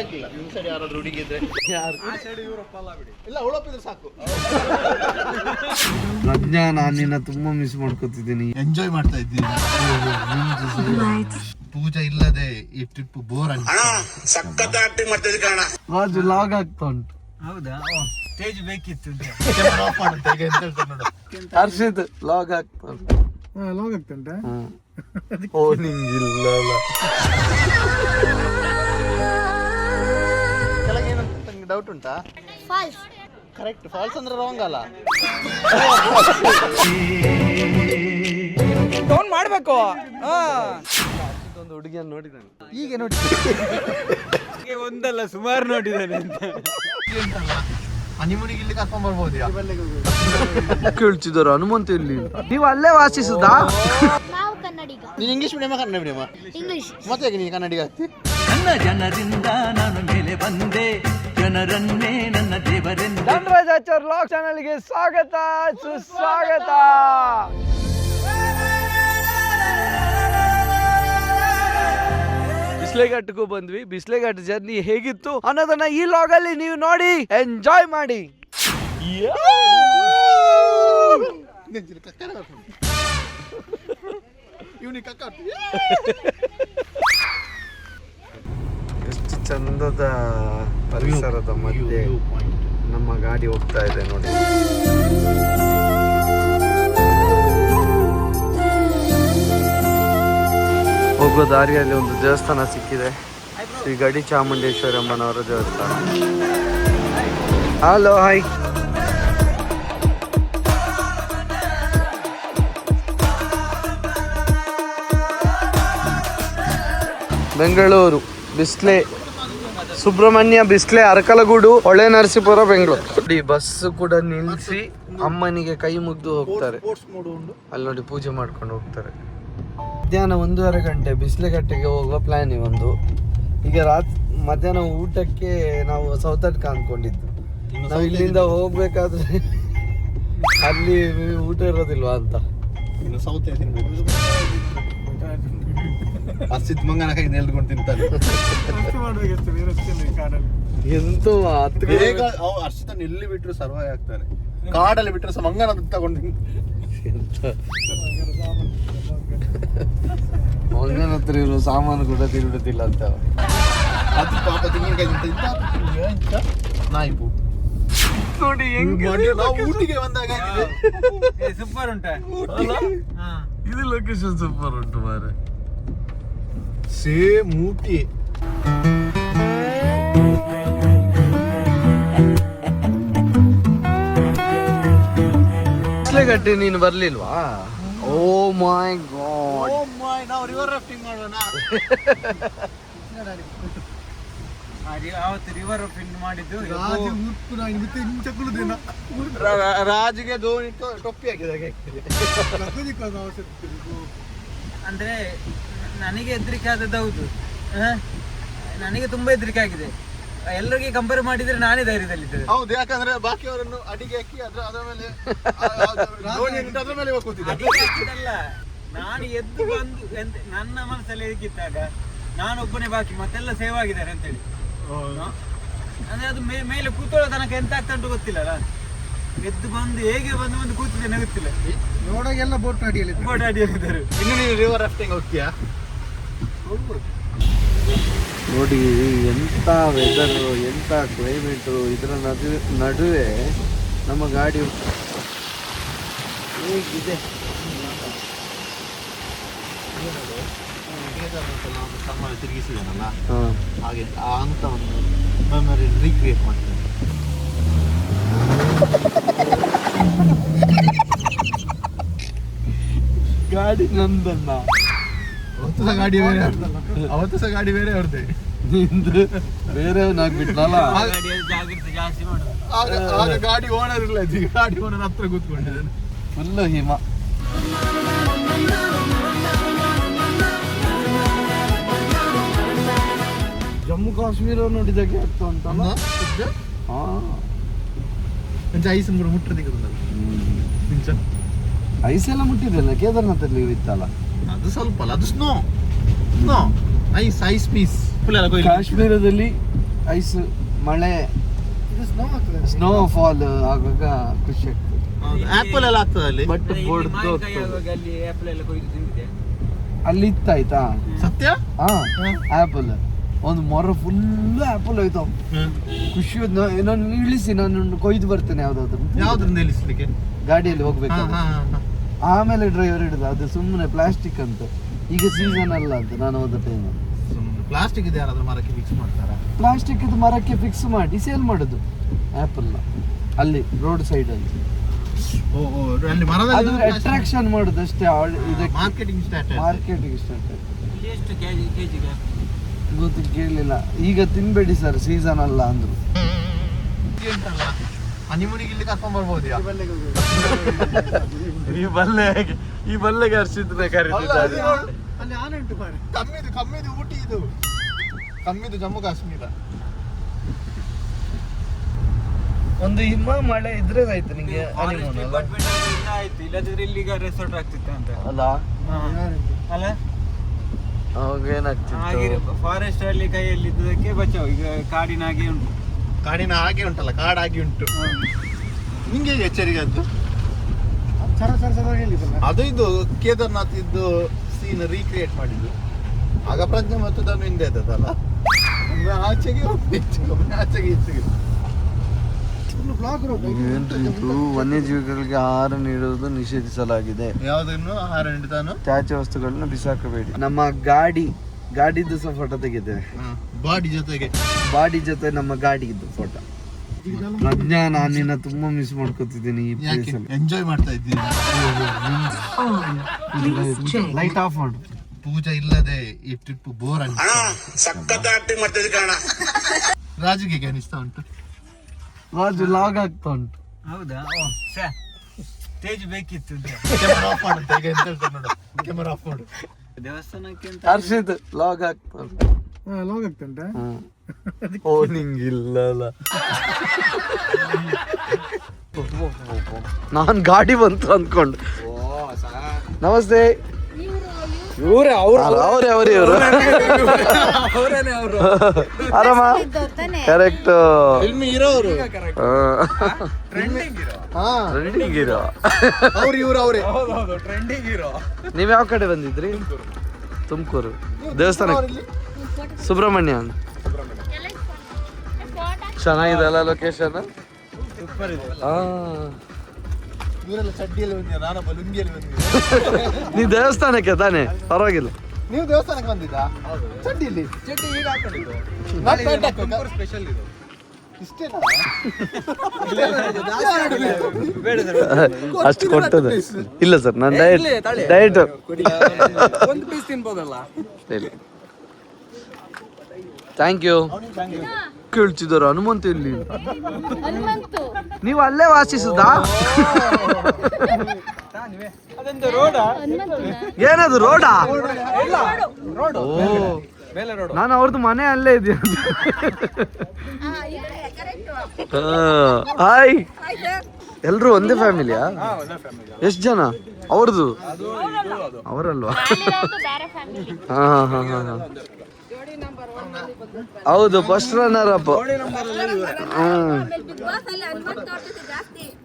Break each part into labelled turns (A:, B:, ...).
A: ಆಗಿಲ್ಲ ಈ ಸೈಡ್ ಯಾರಾದ್ರೂ ಹುಡುಗಿದ್ರೆ ಇಲ್ಲ ಉಳಪಿದ್ರೆ ಸಾಕು.
B: ಪ್ರಜ್ಞಾ, ನಾನು ನಿನ್ನ ತುಂಬಾ ಮಿಸ್ ಮಾಡ್ಕೊತಿದ್ದೀನಿ.
A: ಎಂಜಾಯ್ ಮಾಡ್ತಾ ಇದ್ದೀನಿ. ಪೂಜಾ ಇಲ್ಲದೆ ಈ ಟ್ರಿಪ್ ಬೋರ್
B: ರಾಜು ಲಾಗ್ ಆಗ್ತಾ ಉಂಟು.
C: ಹೌದಾ? ಸ್ಟೇಜ್ ಬೇಕಿತ್ತು.
B: ಹರ್ಷಿತ್ ಲಾಗ್ ಆಗ್ತಾ ಉಂಟು.
C: ಲಾಗ್ ಆಗ್ತಂಟ.
B: ಓ ನಿಂಗಿಲ್ಲ
A: ಕೆಳಗೇನಂತ ನಂಗೆ ಡೌಟ್ ಉಂಟಾ?
D: ಫಾಲ್ಸ್.
A: ಕರೆಕ್ಟ್. ಫಾಲ್ಸ್ ಅಂದ್ರೆ ರಾಂಗ್ ಅಲ್ಲ.
C: ಡೌನ್ ಮಾಡ್ಬೇಕು.
B: ಒಂದು ಹುಡುಗಿಯನ್ನು ನೋಡಿದ್ದಾನೆ
C: ಈಗ ನೋಡಿ. ಒಂದಲ್ಲ ಸುಮಾರು ನೋಡಿದ್ದಾನೆ ಅಂತ.
A: ಹನಿಮೂನಿಗೆ ಇಲ್ಲಿ ಕರ್ಕೊಂಡ್ ಬರ್ಬೋದ್ಯಾ?
B: ಕೇಳ್ತಿದ್ದಾರೆ ಹನುಮಂತ ಇಲ್ಲಿ. ನೀವು ಅಲ್ಲೇ ವಾಸಿಸುದಾ?
D: ನಾವು ಕನ್ನಡಿಗ.
A: ನೀನು English medium Kannada medium?
D: English.
A: ಮತ್ತೆ ನೀನು ಕನ್ನಡಿಗ ಆಗ್ತಿ?
E: ನನ್ನ ಜನರಿಂದ ನಾನು ಮೇಲೆ ಬಂದೆ, ಜನರನ್ನೇ ನನ್ನ ದೇವರೆಂದು.
B: ಧನರಾಜ್ ಆಚಾರ್ ಲಾಗ್ ಚಾನೆಲ್ಗೆ ಸ್ವಾಗತ ಸುಸ್ವಾಗತ. ಬಿಸ್ಲೆಘಾಟ್ಗೂ ಬಂದ್ವಿ. ಬಿಸ್ಲೆಘಾಟ್ ಜರ್ನಿ ಹೇಗಿತ್ತು ಅನ್ನೋದನ್ನ ಈ ಲಾಗ್ ಅಲ್ಲಿ ನೀವು ನೋಡಿ ಎಂಜಾಯ್ ಮಾಡಿ. ಎಷ್ಟು ಚಂದದ ಪರಿಸರದ ಮಧ್ಯೆ ನಮ್ಮ ಗಾಡಿ ಹೋಗ್ತಾ ಇದೆ ನೋಡಿ. ಹೋಗೋ ದಾರಿಯಲ್ಲಿ ಒಂದು ದೇವಸ್ಥಾನ ಸಿಕ್ಕಿದೆ, ಶ್ರೀ ಗಡಿ ಚಾಮುಂಡೇಶ್ವರಿ ಅಮ್ಮನವರ ದೇವಸ್ಥಾನ. Hello, hi. ಬೆಂಗಳೂರು ಬಿಸ್ಲೆ, ಸುಬ್ರಹ್ಮಣ್ಯ ಬಿಸ್ಲೆ, ಅರಕಲಗೂಡು, ಹೊಳೆ ನರಸೀಪುರ, ಬೆಂಗಳೂರು. ನೋಡಿ ಬಸ್ ಕೂಡ ನಿಲ್ಲಿಸಿ ಅಮ್ಮನಿಗೆ ಕೈ ಮುಗ್ದು ಹೋಗ್ತಾರೆ. ಅಲ್ಲಿ ನೋಡಿ ಪೂಜೆ ಮಾಡ್ಕೊಂಡು ಹೋಗ್ತಾರೆ. ಮಧ್ಯಾಹ್ನ 1:30 ಗಂಟೆ ಬಿಸ್ಲೆಘಟ್ಟೆಗೆ ಹೋಗುವ ಪ್ಲಾನ್ ಇವೊಂದು. ಈಗ ಮಧ್ಯಾಹ್ನ ಊಟಕ್ಕೆ ನಾವು ಸೌತಡ್ಕ ಅನ್ಕೊಂಡಿದ್ದು. ನಾವು ಇಲ್ಲಿಂದ ಹೋಗ್ಬೇಕಾದ್ರೆ ಅಲ್ಲಿ ಊಟ ಇರೋದಿಲ್ವಾ ಅಂತ
A: ಸೌತೆ ತಿನ್ಬೇಕು. ಹರ್ಷಿತ್ ಮಂಗನ ಕೈ ನೆಲ್ಕೊಂಡು ತಿಂತಾರೆ.
B: ಎಂತ
A: ಹರ್ಷಿತ ಎಲ್ಲಿ ಬಿಟ್ರು ಸರ್ವೈ ಆಗ್ತಾನೆ. ಕಾಡಲ್ಲಿ ಬಿಟ್ರೆ ಸಹ ಮಂಗನ ತಗೊಂಡು
B: ಮಂಗನ ಹತ್ರ ಇರೋ ಸಾಮಾನು ಕೂಡ ತಿರುಗುತ್ತಿಲ್ಲ ಅಂತ.
A: ಅದು ಪಾಪ ತೆಂಗಿನಕಾಯಿ ನಾಯಿಪು
B: ನೋಡಿ
A: ಊಟಿಗೆ ಬಂದಾಗ
C: ಸೂಪರ್ ಉಂಟಾ?
B: ಇದು ಲೊಕೇಶನ್ ಸೂಪರ್ ಉಂಟು ಮಾರೆ.
A: ಸೇಮ್ ಊಟಿ.
B: ಬಿಸ್ಲೆಘಟ್ಟಿ ನೀನು ಬರ್ಲಿಲ್ವಾ? ಓ ಮೈ ಗಾಡ್.
A: ನಾವು ರಿವರ್ ರಾಫ್ಟಿಂಗ್ ಮಾಡೋಣ.
C: ಅವತ್ತು ರಿವರ್ ರಾಫ್ಟಿಂಗ್ ಮಾಡಿದ್ದು
A: ರಾಜ್ಗೆ ಧೋನಿ ಟೊಪ್ಪಿ ಹಾಕಿದಾಗ
C: ಅಂದ್ರೆ ನನಗೆ ಹೆದರಿಕೆ ಆದದ್ದು ಹೌದು. ನನಗೆ ತುಂಬಾ ಹೆದರಿಕೆ ಆಗಿದೆ. ಎಲ್ಲರಿಗೆ ಕಂಪೇರ್ ಮಾಡಿದ್ರೆ ನಾನೇ ಧೈರ್ಯದಲ್ಲಿದ್ದೇನೆ.
A: ಹೌದು, ಯಾಕಂದ್ರೆ ಬಾಕಿಯವರನ್ನು ಅಡಿಗೆ ಹಾಕಿ ಅದ್ರ ಮೇಲೆ ಅದ್ರ ಮೇಲೆ
C: ಹಾಕಿದ್ದಲ್ಲ, ನಾನು ಎದ್ದು ಬಂದು ನನ್ನ ಮನಸ್ಸಲ್ಲಿ ಹೇಗಿದ್ದಾಗ ನಾನೊಬ್ಬನೇ ಬಾಕಿ ಮತ್ತೆಲ್ಲ ಸೇವ್ ಆಗಿದ್ದಾರೆ ಅಂತೇಳಿ. ಅಂದ್ರೆ ಅದು ಮೇಲೆ ಕೂತ್ಕೊಳ್ಳೋ ತನಕ ಎಂತ ಆಗ್ತಾ ಉಂಟು ಗೊತ್ತಿಲ್ಲ. ಎದ್ದು ಬಂದು ಹೇಗೆ ಬಂದು ಕೂತಿದ್ದೇನೆ ಗೊತ್ತಿಲ್ಲ.
A: ನೋಡಾಗೆಲ್ಲ ಬೋಟ್
C: ಅಡಿಯಲ್ಲಿದ್ದಾರೆ.
A: ಇನ್ನು ನೀವು ರಿವರ್ ರಾಫ್ಟಿಂಗ್ ಹೋಗ್ತೀಯಾ?
B: ನೋಡಿ ಎಂತ ವೆದರು, ಎಂತ ಕ್ಲೈಮೇಟು. ಇದರ ನಡುವೆ ನಮ್ಮ ಗಾಡಿ ಹೇಗಿದೆ.
A: ತಿರುಗಿಸಿದಾನಲ್ಲ ಹಾಗೆ ಅಂತ ಒಂದು ಮೆಮೊರಿ ರೀಕ್ರಿಯೇಟ್ ಮಾಡ್ತೇನೆ.
B: ಗಾಡಿ ನಂದನ್ನ.
A: ಅವತ್ತು ಸಹ ಗಾಡಿ ಬೇರೆ ಅವ್ರದ್ದೇ.
B: ನಿಂದು ಬೇರೆಯವನಾಗ್ಬಿಟ್ನಲ್ಲ.
C: ಜಾಗ್ರತೆ ಜಾಸ್ತಿ ಮಾಡೋದು.
A: ಆಗ ಗಾಡಿ ಓನರ್ ಇಲ್ಲ, ಗಾಡಿ ಓನರ್ ಹತ್ರ ಕೂತ್ಕೊಂಡಿದ್ದಾನೆ.
B: ಫುಲ್ಲು ಹಿಮ. ಜಮ್ಮು ಕಾಶ್ಮೀರ ನೋಡಿದಾಗೆ ಆಗ್ತಾ ಉಂಟಲ್ಲ.
A: ಐಸ್ ಮುಟ್ಟದಿಕ್ಕೆ
B: ಐಸ್ ಎಲ್ಲ ಮುಟ್ಟಿದ್ದಲ್ಲ ಕೇದಾರ್ನಾಥಲ್ಲಿ ಇತ್ತಲ್ಲ.
A: ಅದು ಸ್ವಲ್ಪ ಅಲ್ಲ, ಅದು ಸ್ನೋ ಐಸ್ ಪೀಸ್.
B: ಕಾಶ್ಮೀರದಲ್ಲಿ ಐಸ್ ಮಳೆ ಸ್ನೋ ಫಾಲ್ ಆಗುವಾಗ ಖುಷಿ ಆಗ್ತದೆ.
A: ಆಪಲ್ ಎಲ್ಲ ಆಗ್ತದೆ ಅಲ್ಲಿ.
B: ಬಟ್
C: ಮಾವಿನಕಾಯಿ ಆಗುವಾಗ ಅಲ್ಲಿ ಆಪಲ್ ಎಲ್ಲ ಕೊಯ್ದು ತಿಂದಿದೆ.
B: ಅಲ್ಲಿ ಇತ್ತಾಯ್ತಾ
A: ಸತ್ಯ.
B: ಹಾ ಆಪಲ್ ಒಂದು ಮೊರ ಫುಲ್ ಆಪಲ್ ಹೋಯ್ತು. ಖುಷಿ ನಾನು ಇಳಿಸಿ ನಾನು ಕೊಯ್ದು ಬರ್ತೇನೆ ಯಾವ್ದಾದ್ರು.
A: ಯಾವ್ದ್ರಿಂದ ನಿಲ್ಲಿಸ್ಲಿಕ್ಕೆ?
B: ಗಾಡಿಯಲ್ಲಿ ಹೋಗ್ಬೇಕು. ಆಮೇಲೆ ಡ್ರೈವರ್ ಹಿಡಿದ ಅದು ಸುಮ್ಮನೆ ಪ್ಲಾಸ್ಟಿಕ್ ಅಂತ. ಈಗ ಸೀಸನ್ ಅಲ್ಲ ಅಂತ ನಾನು ಹೋದ ಟೈಮ್.
A: ಪ್ಲಾಸ್ಟಿಕ್ ಇದೆ ಯಾರಾದ್ರೂ ಮರಕ್ಕೆ ಫಿಕ್ಸ್ ಮಾಡ್ತಾರಾ?
B: ಪ್ಲಾಸ್ಟಿಕ್ ಇದು ಮರಕ್ಕೆ ಫಿಕ್ಸ್ ಮಾಡಿ ಸೇಲ್ ಮಾಡುದು ಆಪಲ್ ಅಲ್ಲಿ ರೋಡ್ ಸೈಡ್ ಅಲ್ಲಿ.
A: ಅಲ್ಲಿ ಮರದ
B: ಅದು ಅಟ್ರಾಕ್ಷನ್ ಮಾಡುದು ಅಷ್ಟೇ. ಇದಕ್ಕೆ
A: ಮಾರ್ಕೆಟಿಂಗ್ ಸ್ಟಾರ್ಟ್.
B: ಮಾರ್ಕೆಟಿಂಗ್ ಸ್ಟಾರ್ಟ್
C: ಇಲ್ಲಿ ಎಷ್ಟು ಕೆಜಿಗೆ?
B: ಗೊತ್ತು ಕೇಳಲಿಲ್ಲ. ಈಗ ತಿನ್ಬೇಡಿ ಸರ್ ಸೀಸನ್ ಅಲ್ಲ ಅಂದ್ರು.
A: ಹನಿಮೂನಿಗೆ ಇಲ್ಲಿ ಕರ್ಕೊಂಡ್ ಬರ್ಬೋದು.
B: ಈ ಬಲ್ಲೆಗೆ ಹರ್ಷಿದ್ರೆ ಕರೀತಿದ್ದಾರೆ.
A: ಅಲ್ಲಿ ಆನೆ ಉಂಟು ಮಾಡಿ. ಕಮ್ಮಿದು ಊಟಿ ಇದು. ಕಮ್ಮಿದು ಜಮ್ಮು ಕಾಶ್ಮೀರ.
B: ಒಂದು ಹಿಮ ಮಳೆ ಇದ್ರೆ ಆಯ್ತು ನಿಂಗೆ.
C: ಡಿಪಾರ್ಟ್ಮೆಂಟ್ ಆಯ್ತು, ಇಲ್ಲದಿದ್ರೆ ಇಲ್ಲಿ ಈಗ ರೆಸಾರ್ಟ್ ಆಗ್ತಿತ್ತು ಅಂತ
B: ಅಲ್ಲ
C: ಅಲ್ಲ.
B: ಅವಾಗ ಏನಾಗ್ತಿತ್ತು?
C: ಹಾಗೆ ಫಾರೆಸ್ಟ್ ಅಲ್ಲಿ ಕೈಯಲ್ಲಿ ಇದ್ದದಕ್ಕೆ ಬಚಾವ್. ಈಗ ಕಾಡಿನ ಹಾಗೆ ಉಂಟು.
A: ಕಾಡಿನ ಹಾಗೆ ಉಂಟಲ್ಲ, ಕಾಡಾಗಿ ಉಂಟು. ನಿಂಗೆ ಎಚ್ಚರಿಕೆ ಅದು. ಅದು ಇದು ಕೇದಾರ್ನಾಥ್ ಇದ್ದು ಸೀನ್ ರೀಕ್ರಿಯೇಟ್ ಮಾಡಿದ್ದು. ಆಗ ಪ್ರಜ್ಞೆ ಮತ್ತು ಧನು ಹಿಂದೆ ಇದ್ದದಲ್ಲ, ಆಚೆಗೆ ಆಚೆಗೆ ಈಚೆಗೆ.
B: ವನ್ಯಜೀವಿಗಳಿಗೆ ಆಹಾರ ನೀಡುವುದು ನಿಷೇಧಿಸಲಾಗಿದೆ.
A: ಯಾವುದನ್ನು ಆಹಾರ ನೀಡುತ್ತಾನೋ
B: ತ್ಯಾಜ್ಯ ವಸ್ತುಗಳನ್ನು ಬಿಸಾಕಬೇಡಿ. ನಮ್ಮ ಗಾಡಿದ್ದು ಸಹ ಫೋಟೋ ತೆಗಿದ್ದೇವೆ. ಬಾಡಿ ಜೊತೆ ನಮ್ಮ ಗಾಡಿದ್ದು ಫೋಟೋ. ಪ್ರಜ್ಞಾ, ನಾನು ನಿನ್ನ ತುಂಬಾ ಮಿಸ್ ಮಾಡ್ಕೊತಿದ್ದೀನಿ ಈ ಪ್ಲೇಸ್ ಅಲ್ಲಿ.
A: ಎಂಜಾಯ್ ಮಾಡ್ತಾ ಇದ್ದೀನಿ.
B: ಲೈಟ್ ಆಫ್ ಮಾಡು.
A: ಪೂಜಾ ಇಲ್ಲದೆ ಈ ಟ್ರಿಪ್ ಬೋರ್ ರಾಜುಗೆ ಅನಿಸ್ತಾ ಉಂಟು.
B: ರಾಜು ಲಾಗ್ ಆಗ್ತಾ ಉಂಟು.
C: ಹೌದಾ? ಸ್ಟೇಜ್ ಬೇಕಿತ್ತು ಅಂತ.
A: ಕ್ಯಾಮರಾ ಆಫ್ ಮಾಡುತ್ತೆ ಈಗ. ಎಂತ ಹೇಳ್ತಾರೆ ನೋಡು, ಕ್ಯಾಮರಾ ಆಫ್ ಮಾಡು.
C: ದೇವಸ್ಥಾನಕ್ಕೆ ಅಂತ
B: ಹರ್ಷಿತ್ ಲಾಗ್ ಆಗ್ತಾ ಉಂಟು.
A: ಲಾಗ್ ಆಗ್ತಂಟ.
B: ಓ ನಿಂಗಿಲ್ಲಲ್ಲ. ನಾನ್ ಗಾಡಿ ಬಂತು ಅಂದ್ಕೊಂಡು. ನಮಸ್ತೆ. ಆರಾಮ? ಕರೆಕ್ಟ್.
A: ಫಿಲ್ಮ್ ಹೀರೋರು.
B: Trending hero.
A: ಅವರೇ
B: ನೀವ್ ಯಾವ ಕಡೆ ಬಂದಿದ್ರಿ? ತುಮಕೂರು ದೇವಸ್ಥಾನಕ್ಕೆ. ಸುಬ್ರಹ್ಮಣ್ಯ. ಚೆನ್ನಾಗಿದೆ ಅಲ್ಲ ಲೊಕೇಶನ್?
A: ಇವರೆಲ್ಲ ಚಡ್ಡಿಯಲ್ಲಿ ಬಂದಿರ, ನಾನೊಬ್ಬ ಲುಂಗಿಯಲ್ಲಿ ಬಂದಿದ್ದೆ.
B: ನೀ ದೇವಸ್ಥಾನಕ್ಕೆ ತಾನೆ? ಪರವಾಗಿಲ್ಲ.
A: ನೀವು ದೇವಸ್ಥಾನಕ್ಕೆ ಬಂದಿದ್ದಾ? ಚಡ್ಡಿಯಲ್ಲಿ?
C: ಚಡ್ಡಿ ಈಗ ಹಾಕೊಂಡಿದ್ದು.
A: ನಾನ್ ಪ್ಯಾಂಟ್ ಹಾಕ್ಬೇಕಾ?
C: ಸ್ಪೆಷಲ್ ಇದು.
A: ಇಷ್ಟೇನಾ?
C: ಬೇಡ ಸರ್.
B: ಅಷ್ಟು ಕೊಟ್ಟದ ಇಲ್ಲ ಸರ್. ನಾನು ಡಯಟ್
C: ಒಂದು ಪೀಸ್ ತಿನ್ಬೋದಲ್ಲ.
B: Thank you. ಕೇಳ್ತಿದ್ದಾರೆ ಹನುಮಂತ ಇಲ್ಲಿ.
D: ಹನುಮಂತು
B: ನೀವು ಅಲ್ಲೇ ವಾಸಿಸುದಾ?
C: ಅದೊಂದು ರೋಡಾ?
B: ಏನದು ರೋಡಾ? ಓ,
C: ಮೇಲೆ ರೋಡ್.
B: ನಾನು ಅವ್ರದ್ದು ಮನೆ ಅಲ್ಲೇ ಇದೆಯಾ? ಹಾಯ್. ಎಲ್ರು ಒಂದೇ ಫ್ಯಾಮಿಲಿಯಾ? ಎಷ್ಟು ಜನ ಅವ್ರದ್ದು? ಅವರಲ್ವಾ? ಹಾ ಹಾ ಹಾ ಹಾ. ಹೌದು, ಫಸ್ಟ್ ರನ್ನರ್ ಅಪ್.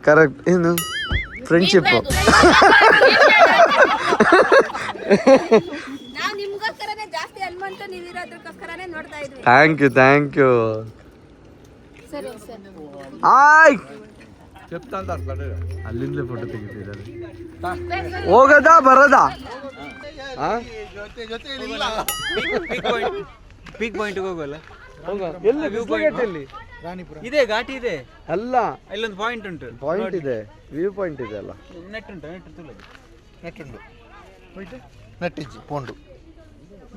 B: ಕರೆಕ್ಟ್. ಏನು ಫ್ರೆಂಡ್ಶಿಪ್? Thank you. ಆಯ್ ಅಲ್ಲಿಂದಲೇ ಫೋಟೋ ತೆಗಿತಿದ್ದಾರೆ. ಹೋಗದಾ ಬರೋದಾ?
C: ಪೀಕ್ ಪಾಯಿಂಟ್ ಹೋಗಲ್ಲ?
B: ಎಲ್ಲಿ ಬಿಸ್ಲಘಟ್ಟ ಎಲ್ಲಿ?
C: ಇದೆ ಘಾಟಿ ಇದೆ
B: ಅಲ್ಲ,
C: ಇಲ್ಲೊಂದು ಪಾಯಿಂಟ್ ಉಂಟು.
B: ಪಾಯಿಂಟ್ ಇದೆ, ವ್ಯೂ ಪಾಯಿಂಟ್ ಇದೆ ಅಲ್ಲ?
C: ನೆಟ್ ಉಂಟು. ನೆಟ್ ತುಳದು
A: ನೆಟ್ಟುಂಡು. ನೆಟ್ಟಿಜ್ಜಿ ಪೋಂಡು.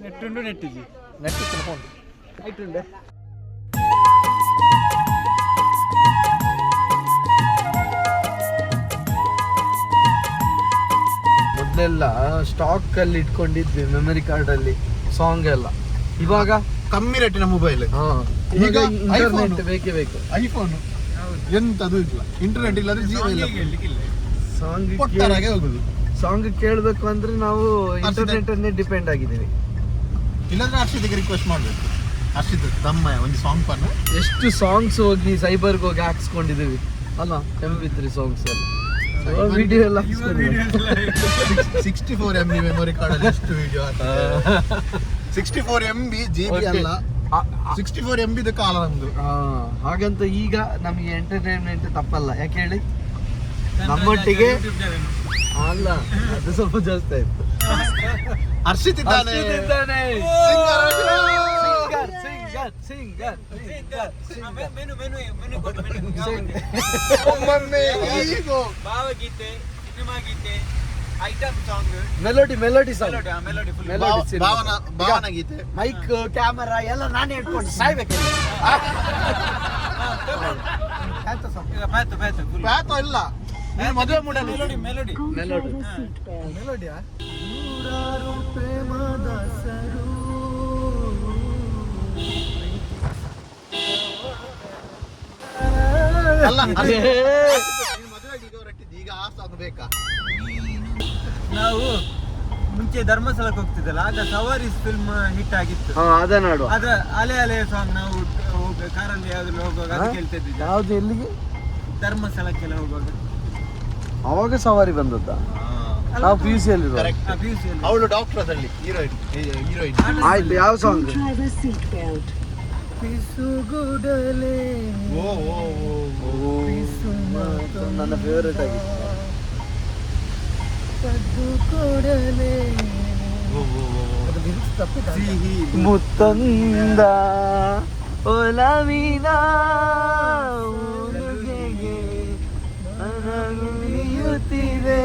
C: ನೆಟ್ಟುಂಡು. ನೆಟ್ಟಿಜ್ಜಿ
A: ನೆಟ್ಟಿಚ್ಚಿನ ಪೋಂಡು.
C: ಆಯ್ತುಂಡೆ.
B: ಮೊದಲೆಲ್ಲ ಸ್ಟಾಕ್ ಅಲ್ಲಿ ಇಟ್ಕೊಂಡಿದ್ವಿ ಮೆಮರಿ ಕಾರ್ಡ್ ಅಲ್ಲಿ ಸಾಂಗ್ ಎಲ್ಲ. ಇವಾಗ
A: ಕಮ್ಮಿ ರೇಟಿನ ಮೊಬೈಲ್.
B: ಈಗ ಇಂಟರ್ನೆಟ್ ಬೇಕೇ ಬೇಕು.
A: ಐಫೋನ್ ಎಂತದು ಇಲ್ಲ, ಇಂಟರ್ನೆಟ್ ಇಲ್ಲದ್ರೆ ಜೀವ ಇಲ್ಲ.
B: ಸಾಂಗ್
A: ಕೊಟ್ಟಾಗೆ ಹೋಗುದು.
B: ಸಾಂಗ್ ಕೇಳಬೇಕು ಅಂದ್ರೆ ನಾವು ಇಂಟರ್ನೆಟ್ ಅನ್ನೇ ಡಿಪೆಂಡ್ ಆಗಿದ್ದೀವಿ.
A: ಇಲ್ಲಾಂದ್ರೆ ಅರ್ಷಿತಿಗೆ ರಿಕ್ವೆಸ್ಟ್ ಮಾಡ್ಬೇಕು. ಹರ್ಷಿತ್ ತಮ್ಮ ಒಂದು ಸಾಂಗ್ ಪನ್ನ
B: ಎಷ್ಟು ಸಾಂಗ್ಸ್ ಹೋಗಿ ಸೈಬರ್ಗೆ ಹೋಗಿ ಹಾಕ್ಸ್ಕೊಂಡಿದ್ದೀವಿ ಅಲ್ಲ MP3 ಸಾಂಗ್ಸ್ ಎಲ್ಲ ವಿಡಿಯೋ ಎಲ್ಲ
A: 64 MB ಮೆಮೊರಿ ಕಾರ್ಡ್ ಅಲ್ಲಿ ಎಷ್ಟು ವಿಡಿಯೋ 64 MB GB ಅಲ್ಲ 64 MB ದ ಕಾಲ ನಮ್ದು.
B: ಹಾಗಂತ ಈಗ ನಮಗೆ ಎಂಟರ್ಟೈನ್ಮೆಂಟ್ ತಪ್ಪಲ್ಲ, ಯಾಕೆ ಹೇಳಿ ನಮ್ಮೊಟ್ಟಿಗೆ ಅಲ್ಲ ಅದು ಸ್ವಲ್ಪ ಜಾಸ್ತಿ ಆಯ್ತು.
A: ಹರ್ಷಿತ್ ಇದ್ದಾನೆ.
C: ಭಾವಗೀತೆ, ಸಿನಿಮಾ ಗೀತೆ, ಐಟಮ್ ಸಾಂಗ್,
B: ಮೆಲೋಡಿ
A: ಭಾವನ ಗೀತೆ,
B: ಮೈಕ್ ಕ್ಯಾಮರಾ ಎಲ್ಲ ನಾನೇ ಇಟ್ಕೊಂಡು ಸಾಯ್ಬೇಕು.
A: ಪ್ಯಾತು ಇಲ್ಲ ಮದುವೆ ಮೂಡಲ್ಲಿ
C: ಮೆಲೋಡಿ
A: ಮೆಲೋಡಿಯಾ ಅಲ್ಲ ಈಗ ಆ ಸಾಂಗ್ ಬೇಕಾ?
C: ನಾವು ಮುಂಚೆ ಧರ್ಮಸ್ಥಳಕ್ಕೆ ಹೋಗ್ತಿದ್ದಲ್ಲ, ಆಗ ಸವಾರಿ ಫಿಲ್ಮ್ ಹಿಟ್ ಆಗಿತ್ತು.
B: ಅದ ನಾಡು
C: ಅದ್ರ ಅಲೆ ಸಾಂಗ್ ನಾವು ಕಾರಲ್ಲಿ ಯಾವ್ದ್ರಲ್ಲಿ ಹೋಗುವಾಗ ಅದು ಕೇಳ್ತಾ ಇದ್ದಿದ್ದು.
B: ಯಾವ್ದು ಎಲ್ಲಿಗೆ?
C: ಧರ್ಮಸ್ಥಳಕ್ಕೆಲ್ಲ ಹೋಗುವಾಗ.
B: ಅವಾಗ ಸವಾರಿ ಬಂದದ್ದ? ನಾವು PUC ಅಲ್ಲಿ
A: ಅವಳು ಡಾಕ್ಟರ್ ಅದಲ್ಲಿ ಹೀರೋಯಿನ್.
B: ಆಯ್ತು, ಯಾವ ಸಾಂಗ್? ನನ್ನ ಫೇವರೇಟ್ ಆಗಿತ್ತು. ಮುತ್ತಂದ ಒಲವಿನ ಉಡುಗೆಗೆ ಅನಗುಳಿಯುತ್ತಿದೆ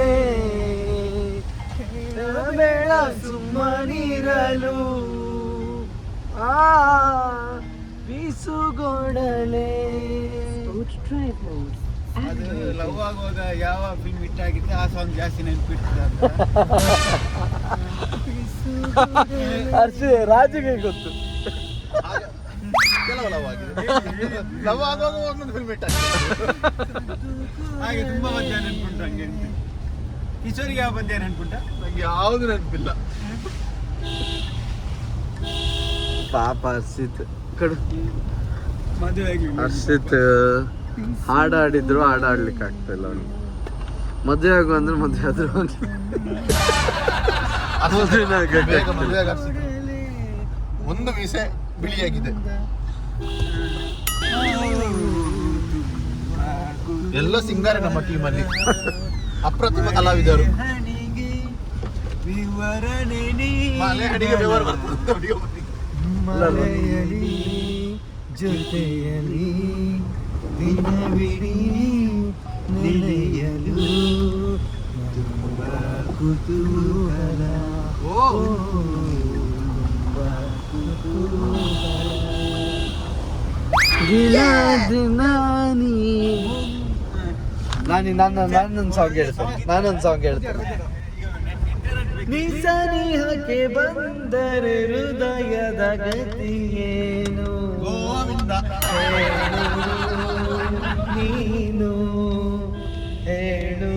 B: ಬೇಡ ಸುಮ್ಮನಿರಲು ಬೀಸುಗೊಡಲೆ.
C: ಅದು ಲವ್ ಆಗುವಾಗ ಯಾವ ಫಿಲ್ಮ್ ಹಿಟ್ ಆಗಿತ್ತು ಆ ಸಾಂಗ್ ಜಾಸ್ತಿ ನೆನಪಿರ್ತದೆ.
B: ಅಷ್ಟೇ, ರಾಜಿಗೆ ಗೊತ್ತು.
A: ಕೆಲವು ಲವ್ ಆಗಿದೆ, ಲವ್ ಆಗುವಾಗ ಒಂದೊಂದು ಫಿಲ್ಮ್ ಇಟ್ಟ
C: ಹಾಗೆ ತುಂಬಾ ಮಧ್ಯ ನೆನ್ಪುಂಟು. ಹಂಗೆ ಕಿಶೋರಿಗೆ ಯಾವ ಮಧ್ಯ ನೆನ್ಪುಂಟ?
A: ನಂಗೆ ಯಾವ್ದು ನೆನಪಿಲ್ಲ.
B: ಪಾಪ ಹರ್ಷಿತ್ ಕಡು
C: ಮದುವೆ ಆಗ್ಲಿಲ್ಲ.
B: ಹರ್ಷಿತ್ ಹಾಡಾಡಿದ್ರು ಹಾಡಾಡ್ಲಿಕ್ಕೆ ಆಗ್ತಿಲ್ಲ ಅವ್ನಿಗೆ. ಮದುವೆ ಆಗು ಅಂದ್ರೆ ಮದುವೆ ಆದ್ರು
A: ಒಂದು ಮೀಸೆ ಬಿಳಿಯಾಗಿದೆ. ಎಲ್ಲ ಸಿಂಗಾರೆ ನಮ್ಮ ಟೀಮಲ್ಲಿ, ಅಪ್ರತಿಮ ಕಲಾವಿದರು. ಮಲೆ ಹಡಿಗೆ ವ್ಯವಹಾರ ಬರ್ತದೆ.
C: ಜೊತೆಯಲಿ ದಿನವಿಡೀ ನಿಲೆಯಲು ಕುತೂಹಲ.
B: ನಾನೊಂದು ಸಾಂಗ್ ಹೇಳ್ತೇನೆ. ನಿಸನಿಹಕ್ಕೆ ಬಂದರೆ ಹೃದಯದ ಗತಿಯೇನು ನೀನು ಹೇಳು.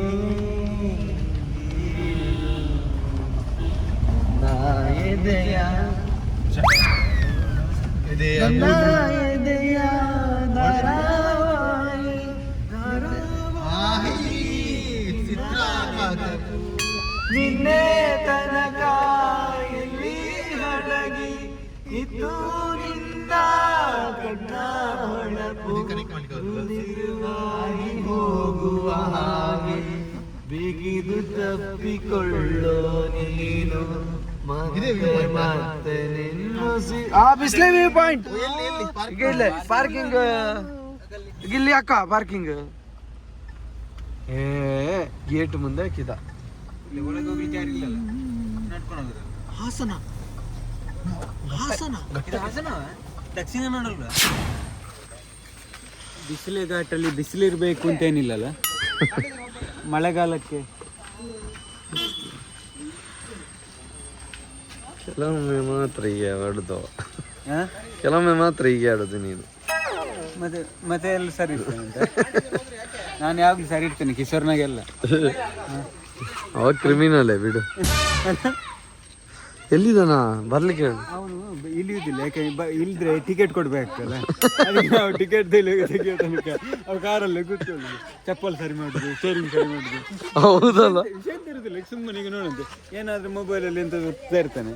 B: ನಾ ಎದೆಯ ನಿನ್ನೆ ತನಕ ಎಲ್ಲಿ ಹಡಗಿ ಇತ್ತು ನಿನ್ನ ಕಣ್ಣ ಹೊಳಪು ನಿರ್ವಾಗಿ ಹೋಗುವ ಹಾಗೆ ಬಿಗಿದು ತಪ್ಪಿಕೊಳ್ಳೋ ನೀನು ಮತ್ತೆ ಬಿಸ್ಲೆ ವ್ಯೂ ಪಾಯಿಂಟ್ ಇಲ್ಲೇ ಪಾರ್ಕಿಂಗ್ ಇಲ್ಲಿ ಅಕ್ಕ ಪಾರ್ಕಿಂಗ್ ಗೇಟ್ ಮುಂದೆ ಹಾಕಿದ.
C: ಒಳಗೆ ಹೋಗ್ಲಿಕ್ಕೆ ಯಾರಿಲ್ಲ, ನಡ್ಕೊಂಡು ಹಾಸನ ದಕ್ಷಿಣ ನೋಡಲ್ವ? ಬಿಸಿಲು ಘಾಟಲ್ಲಿ ಬಿಸಿಲಿರ್ಬೇಕು ಅಂತ ಏನಿಲ್ಲಲ್ಲ ಮಳೆಗಾಲಕ್ಕೆ.
B: ಕೆಲವೊಮ್ಮೆ ಮಾತ್ರ ಹೀಗೆ ಆಡೋದು, ಕೆಲವೊಮ್ಮೆ ಮಾತ್ರ ಹೀಗೆ ಆಡೋದು ನೀನು.
C: ಮತ್ತೆ ಎಲ್ಲ ಸರಿ ಇರ್ತೇನೆ ಅಂತ ನಾನು ಯಾವಾಗಲೂ ಸರಿ ಇರ್ತೇನೆ ಕಿಶೋರ್ನಾಗೆಲ್ಲ.
B: ಅವಾಗ ಕ್ರಿಮಿನಲ್ಲೇ ಬಿಡು. ಎಲ್ಲಿದ್ದಾನ ಬರ್ಲಿಕ್ಕೆ ಹೇಳು.
C: ಅವನು ಇಲ್ಲಿ ಇಳಿಯುವುದಿಲ್ಲ, ಯಾಕೆ ಇಲ್ದ್ರೆ ಟಿಕೆಟ್ ಕೊಡ್ಬೇಕಾಗ್ತಲ್ಲ. ಅದಕ್ಕೆ ನಾವು ಟಿಕೆಟ್ ತೆಗಿಯೋ ತನಕ ಅವು ಕಾರಲ್ಲೇ ಕೂತ್ಕೊಳ್ಳಿ, ಚಪ್ಪಲ್ ಸರಿ ಮಾಡುದು, ಸ್ಟೇರಿಂಗ್ ಸರಿ ಮಾಡುದು.
B: ಹೌದಲ್ಲ,
C: ವಿಷಯ ಅಂತ ಇರುದಿಲ್ಲ. ಸುಮ್ಮನೆ ಈಗ ನೋಡಂತೆ ಏನಾದ್ರೂ ಮೊಬೈಲಲ್ಲಿ ಎಂತ ಓದ್ತಾ ಇರ್ತಾನೆ.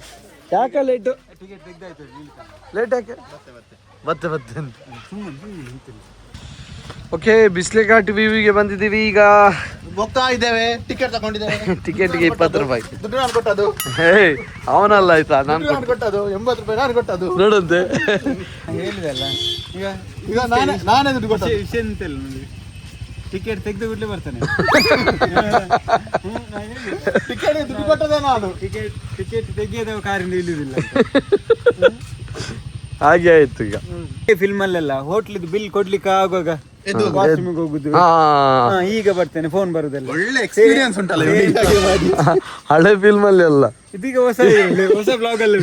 B: ಯಾಕೆ ಲೇಟು?
C: ಟಿಕೆಟ್ ತೆಗ್ದಾಯ್ತು,
B: ಲೇಟ್ ಯಾಕೆ? ಮತ್ತೆ ಅಂತ
C: ಸುಮ್ಮನೆ ನಿಂತಿಲ್ಲ.
B: ಓಕೆ, ಬಿಸ್ಲೆ ಘಾಟ್ ವ್ಯೂವಿಗೆ ಬಂದಿದ್ದೀವಿ ಈಗ.
A: ಹೋಗ್ತಾ ಇದ್ದೇವೆ, ಟಿಕೆಟ್ ತಗೊಂಡಿದ್ದೇವೆ.
B: ಟಿಕೆಟ್ಗೆ 20 ರೂಪಾಯಿ.
A: ದುಡ್ಡು ನಾನು ಕೊಟ್ಟದು.
B: ಹೇ, ಅವನಲ್ಲ ಆಯ್ತಾ, ನಾನು
A: ನಾನು ಕೊಟ್ಟದು 80 ರೂಪಾಯಿ ನಾನು ಕೊಟ್ಟದು.
B: ನೋಡಂತೆ
C: ಹೇಳಿದಲ್ಲ ಈಗ
A: ಈಗ ನಾನೇ ದುಡ್ಡು ಕೊಟ್ಟದು.
C: ವಿಷಯ ಎಂತೆಲ್ಲ ನೋಡಿ, ಟಿಕೆಟ್ ತೆಗೆದು ಬಿಡ್ಲೇ ಬರ್ತಾನೆ.
A: ಟಿಕೆಟ್ ದುಡ್ಡು ಕೊಟ್ಟದೆ ನಾನು.
C: ಟಿಕೆಟ್ ತೆಗಿಯೋದವ ಕಾರಿಂದ ಇಳಿಯುವುದಿಲ್ಲ.
B: ಹಾಗೆ ಆಯ್ತು. ಈಗ
C: ಫಿಲ್ಮ್ ಅಲ್ಲೆಲ್ಲ ಹೋಟ್ಲಿದ್ದು ಬಿಲ್ ಕೊಡ್ಲಿಕ್ಕೆ ಆಗುವಾಗ
A: ಇದು
C: ವಾಶ್ರೂಮಿಗೆ ಹೋಗುದು.
B: ಹಾ,
C: ಈಗ ಬರ್ತೇನೆ, ಫೋನ್ ಬರುದಲ್ಲ.
A: ಒಳ್ಳೆ ಎಕ್ಸ್ಪೀರಿಯನ್ಸ್ ಉಂಟಲ್ಲ
B: ಹಳೆ ಫಿಲ್ಮ್ ಅಲ್ಲಿ ಅಲ್ಲ,
C: ಇದೀಗ ಹೊಸ ಬ್ಲಾಗ್ ಅಲ್ಲಿ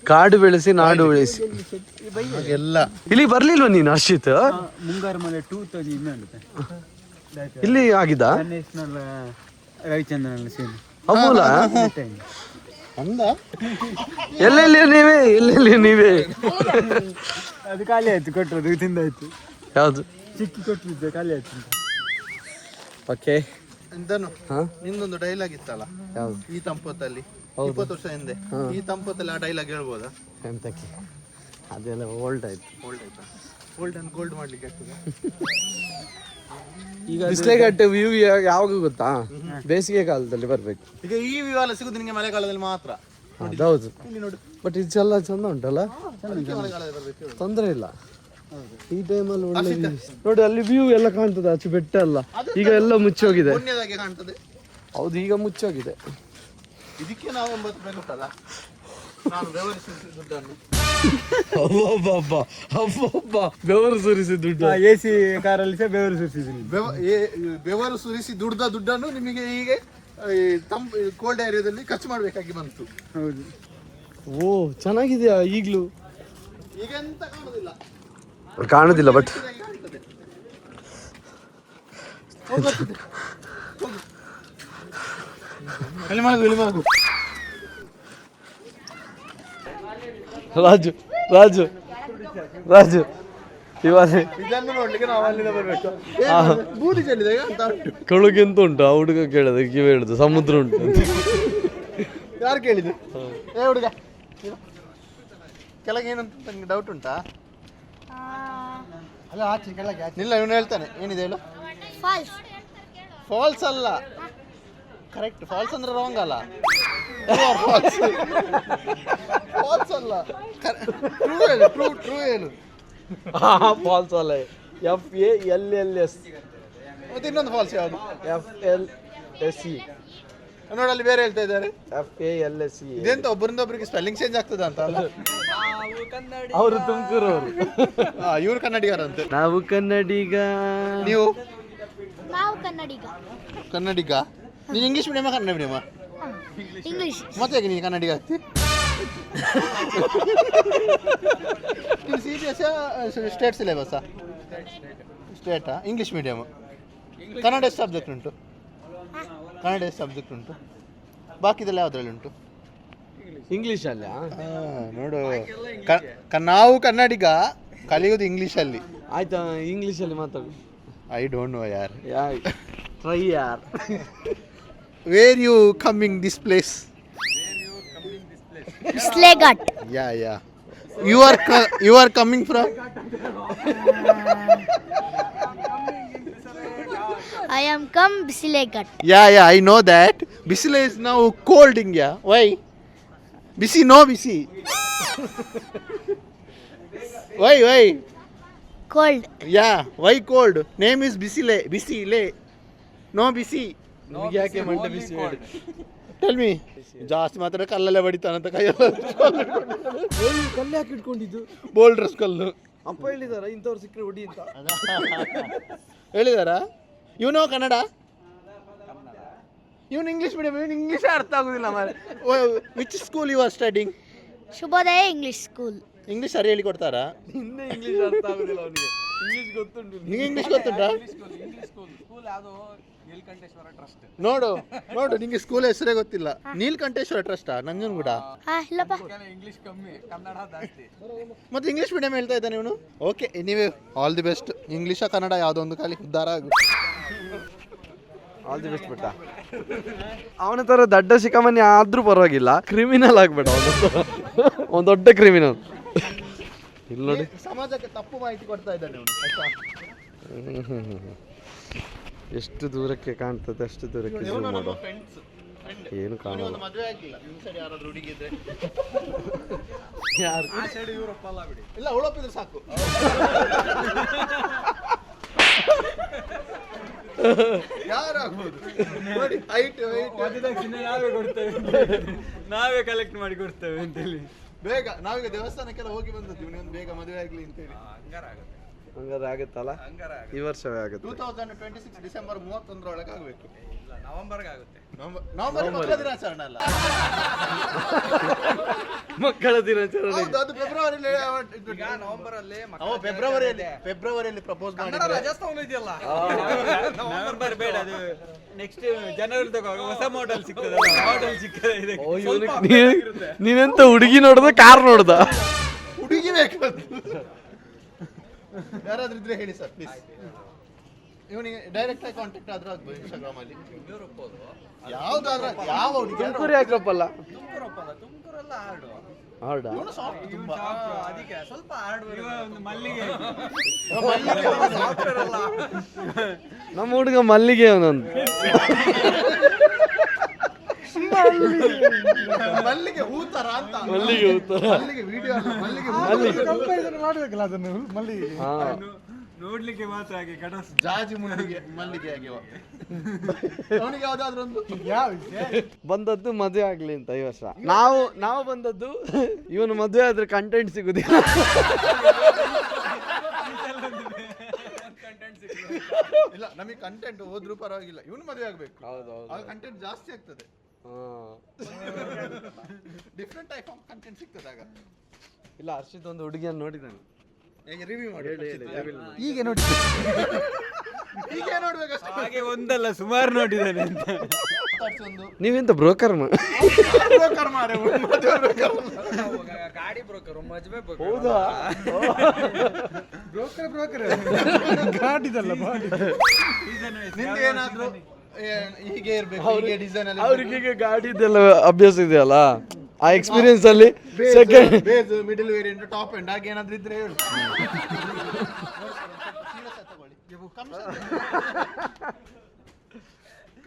B: ಕಾಡು ಬೆಳೆಸಿ ನಾಡು ಬೆಳೆಸಿ
A: ಎಲ್ಲ.
B: ಇಲ್ಲಿ ಬರ್ಲಿಲ್ವ ನೀನು ಹರ್ಷಿತ್?
C: ಮುಂಗಾರು ಮಲೆ 2000
B: ಇಲ್ಲಿ ಆಗಿದ
C: ನ್ಯಾಷನಲ್ ರವಿಚಂದ್ರನ್ ಸೀನ್
B: ಅಮೂಲ.
A: ಅಂದ
B: ಎಲ್ಲೆಲ್ಲಿ ನೀವೇ
C: ಅದು ಖಾಲಿ ಆಯ್ತು, ಕೊಟ್ಟರು ತಿಂದಾಯ್ತು.
B: ಯಾವ್ದು?
C: ಚಿಕ್ಕಿ ಕೊಟ್ಟಿದ್ದೆ, ಖಾಲಿ ಆಯ್ತು.
B: ಓಕೆ,
A: ಎಂತನು ನಿಂದೊಂದು ಡೈಲಾಗ್ ಇತ್ತಲ್ಲ,
B: ಯಾವ್ದು?
A: ಈ ತಂಪೊತ್ತಲ್ಲಿ 20 ವರ್ಷ ಹಿಂದೆ, ಈ ತಂಪೊತ್ತಲ್ಲಿ ಆ ಡೈಲಾಗ್ ಹೇಳ್ಬೋದಾ?
B: ಎಂತಕ್ಕೆ? ಅದೆಲ್ಲ ಓಲ್ಡ್ ಆಯ್ತು.
A: ಓಲ್ಡ್ ಆಯ್ತಾ? ಓಲ್ಡ್ ಅಂಡ್ ಗೋಲ್ಡ್ ಮಾಡ್ಲಿಕ್ಕೆ ಆಗ್ತದೆ.
B: ಈಗ ಬಿಸ್ಲೆಘಟ್ಟ ವ್ಯೂ ಯಾವಾಗ ಗೊತ್ತಾ? ಬೇಸಿಗೆ ಕಾಲದಲ್ಲಿ ಬರ್ಬೇಕು.
A: ಈಗ ಈ ವಿವಾಲ ಸಿಗುದು ನಿಮಗೆ ಮಳೆಗಾಲದಲ್ಲಿ ಮಾತ್ರ.
B: ಅದೌದು,
A: ಇಲ್ಲಿ ನೋಡು,
B: ಬಟ್ ಇದೆಲ್ಲ ಚಂದ ಉಂಟಲ್ಲ,
A: ಮಳೆಗಾಲದಲ್ಲಿ ಬರ್ಬೇಕು.
B: ತೊಂದರೆ ಇಲ್ಲ. ಈ ಟೈಮಲ್ಲಿ ಒಳ್ಳೆ view. ನೋಡಿ ಅಲ್ಲಿ ವ್ಯೂ ಎಲ್ಲ ಕಾಣ್ತದೆ, ಆಚೆ ಬೆಟ್ಟ ಎಲ್ಲ ಈಗ ಎಲ್ಲ ಮುಚ್ಚೋಗಿದೆ.
A: ಪುಣ್ಯದಾಗೆ ಕಾಣ್ತದೆ.
B: ಹೌದು, ಈಗ ಮುಚ್ಚೋಗಿದೆ.
A: ಇದಕ್ಕೆ ನಾವು 80 ರೂಪಾಯಿ ಕೊಟ್ಟಲ್ಲ, ನಾನು ಬೆವರಿಸಿದ ದುಡ್ಡನ್ನು.
B: ಬೆವರು ಸುರಿಸಿ ದುಡ್ಡು.
C: AC ಕಾರಲ್ಲಿ ಸಹ ಬೆವರು ಸುರಿಸಿದ್ದೀನಿ.
A: ಬೆವರು ಸುರಿಸಿ ದುಡ್ದ ದುಡ್ಡನ್ನು ನಿಮಗೆ ಹೀಗೆ ಕೋಲ್ಡ್ ಏರಿಯಾದಲ್ಲಿ ಖರ್ಚು ಮಾಡಬೇಕಾಗಿ ಬಂತು.
C: ಹೌದು.
B: ಓ, ಚೆನ್ನಾಗಿದೆಯಾ ಈಗ್ಲೂ?
A: ಈಗ ಎಂತ ಕಾಣುದಿಲ್ಲ,
B: ಕಾಣುದಿಲ್ಲ, ಬಟ್
A: ಕಾಣ್ತದೆ.
B: ರಾಜು ಇವಾಗ
A: ಇದನ್ನು ನೋಡ್ಲಿಕ್ಕೆ ನಾವು ಅಲ್ಲಿಂದ ಬರ್ಬೇಕು. ಬೂದಿ ಚೆಲ್ಲಿದೆ ಅಂತ ಉಂಟು.
B: ಕೆಳಗೆಂತ ಉಂಟು? ಆ ಹುಡುಗ ಕೇಳದ, ಕಿವಿ ಹೇಳುದು ಸಮುದ್ರ ಉಂಟು.
A: ಯಾರು ಕೇಳಿದ್ದು? ಏ ಹುಡುಗ, ಕೆಳಗೆ ಏನಂತ ನಿಮ್ಗೆ ಡೌಟ್ ಉಂಟಾ? ಅಲ್ಲ, ಆಚೆ ಕೆಳಗೆ ಇಲ್ಲ, ಇವನು ಹೇಳ್ತಾನೆ. ಏನಿದೆ ಹೇಳು? ಫಾಲ್ಸ್ ಅಲ್ಲ, ಕರೆಕ್ಟ್. ಫಾಲ್ಸ್ ಅಂದ್ರೆ ರಾಂಗ್ ಅಲ್ಲ, ಫಾಲ್ಸ್ ಅಲ್ಲ, ಟ್ರೂ ಹೇಳು.
B: ಫಾಲ್ಸ್ ಅಲ್ಲ, FALLS.
A: ಮತ್ತೆ ಇನ್ನೊಂದು ಫಾಲ್ಸ್ ಯಾವುದು?
B: FLSE.
A: ನೋಡಲ್ಲಿ ಬೇರೆ ಹೇಳ್ತಾ ಇದ್ದಾರೆ.
B: FALSE.
A: ಇದೆಂತ ಒಬ್ಬರಿಂದ ಒಬ್ಬರಿಗೆ ಸ್ಪೆಲ್ಲಿಂಗ್ ಚೇಂಜ್ ಆಗ್ತದ ಅಂತ ಅಲ್ಲ?
B: ಅವರು ತುಮಕೂರು ಅವರು,
A: ಇವ್ರು ಕನ್ನಡಿಗರಂತೆ.
B: ನಾವು ಕನ್ನಡಿಗ.
A: ನೀವು
D: ನಾವು ಕನ್ನಡಿಗ.
A: ಕನ್ನಡಿಗ? ನೀನು English medium Kannada medium?
D: English.
A: ಮತ್ತೆ ನೀನು ಕನ್ನಡಿಗ ಆಗ್ತಿ? ನೀವು CBSE ಸ್ಟೇಟ್ ಸಿಲೆಬಸ್ಸಾ? ಸ್ಟೇಟಾ? English medium. ಕನ್ನಡ ಎಷ್ಟು ಸಬ್ಜೆಕ್ಟ್ ಉಂಟು? ಕನ್ನಡ ಎಷ್ಟು ಸಬ್ಜೆಕ್ಟ್ ಉಂಟು? ಬಾಕಿದೆಲ್ಲ ಯಾವುದ್ರಲ್ಲಿ ಉಂಟು?
B: ಇಂಗ್ಲಿಷ್ ಅಲ್ಲ.
A: ನೋಡು, ನಾವು ಕನ್ನಡಿಗ, ಕಲಿಯೋದು ಇಂಗ್ಲೀಷಲ್ಲಿ.
B: ಆಯ್ತಾ, ಇಂಗ್ಲಿಷಲ್ಲಿ ಮಾತಾಡು.
A: ಐ ಡೋಂಟ್ ನೋ ಯಾರ್.
B: ಟ್ರೈ ಯಾರ್.
A: Where you coming this place?
D: Bisleghat.
A: Yeah. You are coming from?
D: I am come Bislaghat.
A: Yeah, I know that. Bisile is now cold India. Why? Bisi, no Bisi. Why?
D: Cold.
A: Yeah, why cold? Name is Bisile. No Bisi.
B: ನಿಮಗೆ ಯಾಕೆ ಮಂಟೆ ಬಿಸಿ ಹೇಳಿ?
A: Tell me. ಜಾಸ್ತಿ ಮಾತ್ರ ಕಲ್ಲಲ್ಲೇ ಬಡಿತಾನಂತ ಕೈಯಲ್ಲ.
B: ಕಲ್ಲು ಯಾಕೆ ಇಟ್ಕೊಂಡಿದ್ದು?
A: ಬೋಲ್ಡ್ರಸ್ ಕಲ್ಲು.
B: ಅಪ್ಪ ಹೇಳಿದಾರ ಇಂಥವ್ರು ಸಿಕ್ಕರೆ ಹೊಡಿ ಅಂತ?
A: ಹೇಳಿದಾರಾ? ಇವನು ಕನ್ನಡ, ಇವನು ಇಂಗ್ಲಿಷ್ ಮೀಡಿಯಂ, ಇವನು ಇಂಗ್ಲಿಷ್ ಅರ್ಥ ಆಗುದಿಲ್ಲ ಮಾರೆ. Which school you are studying?
D: Shubhodaya English school.
A: English ಸರಿ ಹೇಳಿ ಕೊಡ್ತಾರಾ?
B: ಇನ್ನೇ ಇಂಗ್ಲಿಷ್ ಅರ್ಥ ಆಗುದಿಲ್ಲ ಅವನಿಗೆ. ಇಂಗ್ಲಿಷ್ ಗೊತ್ತುಂಟು.
A: ನಿಂಗೆ ಇಂಗ್ಲಿಷ್ ಗೊತ್ತುಂಟಾ? ನೋಡು ನೋಡು, ನಿಂಗೆ ಸ್ಕೂಲ್ ಹೆಸರೇ ಗೊತ್ತಿಲ್ಲ. ನೀಲ್ಕಂಠೇಶ್ವರ ಟ್ರಸ್ಟಾ? ನಂಜನಗೂಡ.
D: ಇಲ್ಲಪ್ಪ.
A: ಮತ್ತೆ ಇಂಗ್ಲಿಷ್ ಮೀಡಿಯಂ ಹೇಳ್ತಾ ಇದ್ದಾನೆ ಇವನು. ಓಕೆ, ನೀವೇ ಆಲ್ ದಿ ಬೆಸ್ಟ್. ಇಂಗ್ಲೀಷಾ ಕನ್ನಡ ಯಾವುದೋ ಒಂದು ಖಾಲಿ ಉದ್ಧಾರ ಆಗು.
B: ಆಲ್ ದಿ ಬೆಸ್ಟ್ ಬಿಟ್ಟ. ಅವನ ತರ ದಡ್ಡ ಶಿಖಾಮಣಿ ಆದ್ರೂ ಪರವಾಗಿಲ್ಲ, ಕ್ರಿಮಿನಲ್ ಆಗ್ಬೇಡ ಅವನು. ಒಂದು ದೊಡ್ಡ ಕ್ರಿಮಿನಲ್. ಇಲ್ಲಿ ನೋಡಿ,
A: ಸಮಾಜಕ್ಕೆ ತಪ್ಪು ಮಾಹಿತಿ ಕೊಡ್ತಾ ಇದ್ದಾನೆ ಅವನು.
B: ಎಷ್ಟು ದೂರಕ್ಕೆ ಕಾಣ್ತದೆ ಅಷ್ಟು ದೂರಕ್ಕೆ zoom ಮಾಡು. ಏನು ಕಾಣಲ್ಲ.
A: ಮದುವೆ ಆಗಿಲ್ಲ. ನಿಮ್ಮ ಸೈಡ್ ಯಾರಾದ್ರೂ ಹುಡುಗಿ ಇದ್ರೆ
B: ಯಾರು?
A: ಇಲ್ಲ, ಉಳಪಿದ್ರೆ ಸಾಕು. ಯಾರಾಗ್ಬೋದು ನೋಡಿ, ಹೈಟ್
C: ನಾವೇ ಕೊಡ್ತೇವೆ, ನಾವೇ ಕಲೆಕ್ಟ್ ಮಾಡಿ ಕೊಡ್ತೇವೆ ಅಂತೇಳಿ.
A: ಬೇಗ ನಾವೀಗ ದೇವಸ್ಥಾನಕ್ಕೆಲ್ಲ ಹೋಗಿ ಬಂದದ್ದು, ಇವನೊಂದು ಬೇಗ ಮದುವೆ ಆಗ್ಲಿ ಅಂತೇಳಿ.
B: ಹಂಗಾರೆ ಆಗುತ್ತಲ್ಲ, ಈ ವರ್ಷವೇ ಆಗುತ್ತೆ.
A: 2026 ಡಿಸೆಂಬರ್ 31 ಆಗಬೇಕು.
C: ನವೆಂಬರ್ಗೆ ಆಗುತ್ತೆ.
A: ನವೆಂಬರ್ ಮಕ್ಕಳ ದಿನಾಚರಣೆ ಅಲ್ಲ,
B: ಮಕ್ಕಳ ದಿನಾಚರಣೆ.
A: ಹೌದು, ಅದು ಫೆಬ್ರವರಿಯಲ್ಲಿ. ಫೆಬ್ರವರಿಯಲ್ಲಿ ಪ್ರಪೋಸ್ ಮಾಡಿದ್ರೆ
C: ರಾಜಸ್ಥಾನ ಇದೆಯಲ್ಲ, ನವೆಂಬರ್ ಬೇಡ, ಅದು ನೆಕ್ಸ್ಟ್ ಜನವರಿ ತಗೋ, ಹೊಸ ಮಾಡೆಲ್ ಸಿಗ್ತದೆ. ಮಾಡೆಲ್ ಸಿಕ್ಕದೆ
B: ನೀನೆಂತ ಹುಡುಗಿ ನೋಡ್ದ ಕಾರ್ ನೋಡ್ದ?
A: ಹುಡುಗಿ ಬೇಕು. ಯಾರಾದ್ರೂ ಇದ್ರೆ ಹೇಳಿ ಸರ್ ಪ್ಲೀಸ್. ಇವನಿಗೆ ಡೈರೆಕ್ಟ್ ಆಗಿ ಕಾಂಟ್ಯಾಕ್ಟ್ ಆದ್ರೂ ಆಗ್ಬೋದು ಇನ್ಸ್ಟಾಗ್ರಾಮ್ ಅಲ್ಲಿ. ಯಾವ್ದಾದ್ರ ಯಾವ ಹುಡುಗಿ?
B: ತುಮಕೂರು ಯಾಕ್ರಪ್ಪಲ್ಲ? ಹಾರ್ಡ?
A: ಇವನು ಸಾಫ್ಟ್ ತುಂಬಾ.
C: ಅದಕ್ಕೆ ಸ್ವಲ್ಪ ಹಾರ್ಡ್ ಒಂದು ಮಲ್ಲಿಗೆ.
B: ನಮ್ಮ ಹುಡುಗ ಮಲ್ಲಿಗೆ ಅವನೊಂದು.
A: ಮಲ್ಲಿಗೆ ಹೂತರ ಅಂತ.
B: ಮಲ್ಲಿಗೆ ಹೂತರ.
A: ಮಲ್ಲಿಗೆ ವಿಡಿಯೋ ಅಲ್ಲ, ಮಲ್ಲಿಗೆ
C: ಮಾಡ್ಬೇಕಲ್ಲ ಅದನ್ನು. ಮಲ್ಲಿಗೆ
B: ಹಾ,
C: ನೋಡ್ಲಿಕ್ಕೆ ಮಾತ್ರ ಹಾಗೆ ಕಡಸ್
A: ಜಾಜಿ ಮುಲ್ಲಿಗೆ ಮಲ್ಲಿಗೆ ಆಗಿವ. ಅವನಿಗೆ ಯಾವ್ದಾದ್ರು ಒಂದು
B: ಬಂದದ್ದು ಮದುವೆ ಆಗ್ಲಿ ಅಂತ ಈ ವರ್ಷ. ನಾವು ಬಂದದ್ದು ಇವನು ಮದುವೆ ಆದ್ರೆ ಕಂಟೆಂಟ್ ಸಿಗುದಿಲ್ಲ.
A: ಇಲ್ಲ, ನಮಗೆ ಕಂಟೆಂಟ್ ಹೋದ್ರೂ ಪರವಾಗಿಲ್ಲ, ಇವನು ಮದುವೆ ಆಗ್ಬೇಕು.
B: ಹೌದೌದು,
A: ಆಗ ಕಂಟೆಂಟ್ ಜಾಸ್ತಿ ಆಗ್ತದೆ. ಡಿಫ್ರೆಂಟ್ ಟೈಪ್ ಆಫ್ ಕಂಟೆಂಟ್ ಸಿಗ್ತದೆ ಆಗ.
B: ಇಲ್ಲ, ಹರ್ಷಿತ್ ಒಂದು ಹುಡುಗಿಯನ್ನು ನೋಡಿದ್ದಾನೆ.
A: ರಿವ್ಯೂ ಮಾಡಿ.
C: ಈಗ ನೋಡಿ,
A: ಈಗ ನೋಡ್ಬೇಕಷ್ಟೇ.
C: ಹಾಗೆ ಒಂದಲ್ಲ ಸುಮಾರು ನೋಡಿದ್ದಾನೆ ಅಂತ.
A: ಒಂದು
B: ನೀವೆಂತ ಬ್ರೋಕರ್?
A: ಬ್ರೋಕರ್ ಮಾರೆ, ಮದುವೆ ಬ್ರೋಕರ್.
C: ಗಾಡಿ ಬ್ರೋಕರ್, ಮದುವೆ
B: ಹೌದಾ?
C: ಬ್ರೋಕರ್ ಗಾಡಿದಲ್ಲ.
A: ನಿಂದ ಏನಾದ್ರು ಹೀಗೆ ಇರ್ಬೇಕು, ಹೀಗೆ ಡಿಸೈನ್ ಅಲ್ಲಿ.
B: ಅವ್ರಿಗೆ ಗಾಡಿದೆಲ್ಲ ಅಭ್ಯಾಸ ಇದೆಯಲ್ಲ, ಆ ಎಕ್ಸ್ಪೀರಿಯನ್ಸ್ ಅಲ್ಲಿ second
A: base, middle variant, top end ಹಾಗೆ ಏನಾದ್ರು ಇದ್ರೆ ಹೇಳು.